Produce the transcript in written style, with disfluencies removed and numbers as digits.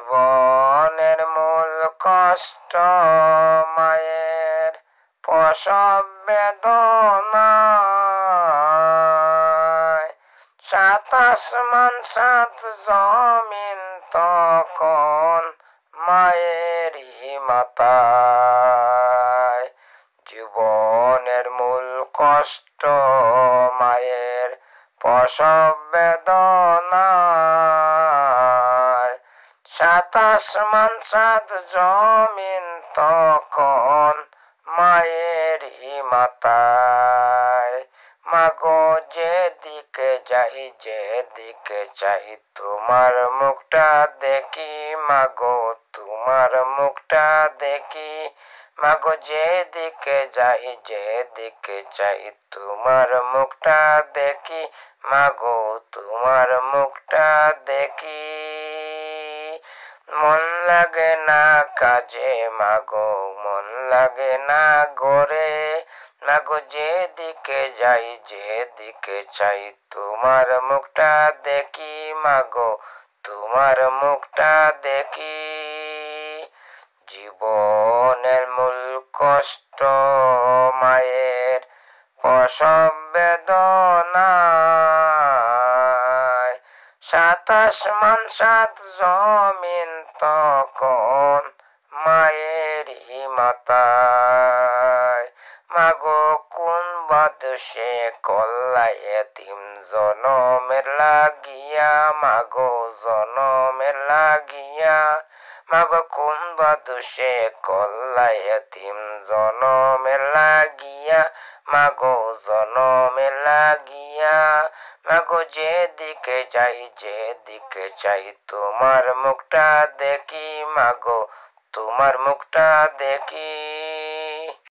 জীবনের মূল কষ্ট মায়ের প্রসব বেদনায়। সাত আসমান সাত জমিন তখন মায়েরই মাথায়। জীবনের মূল কষ্ট মায়ের প্রসব বেদনায়। সাত আসমান সাত জমিন তখন মায়েরই মাথায়। মাগো যেদিকে যাই যেদিকে চাই তোমার মুখটা দেখি, মাগো তোমার মুখটা দেখি। মাগো যেদিকে যাই যেদিকে চাই তোমার মুখটা দেখি, মাগো তোমার মুখটা দেখি। মন লাগে না কাজে মাগো, মন লাগে না ঘরে। মাগো যেদিকে যাই যেদিকে চাই তোমার মুখটা দেখি, মাগো তোমার মুখটা দেখি। জীবনের মূল কষ্ট মায়ের প্রসব বেদনায়। সাত আসমান সাত জমিন তখন মায়েরই মাথায়। মাগো কোন বাদশে কল্লায় এতিম জনমের লাগিয়া, মাগো জনমের লাগিয়া। মাগো কোন বাদশে কল্লায় এতিম জনমের লাগিয়া, মাগো জনমের লাগিয়া। মাগো যেদিকে যাই যেদিকে চাই তোমার মুখটা দেখি, মাগো তোমার মুখটা দেখি।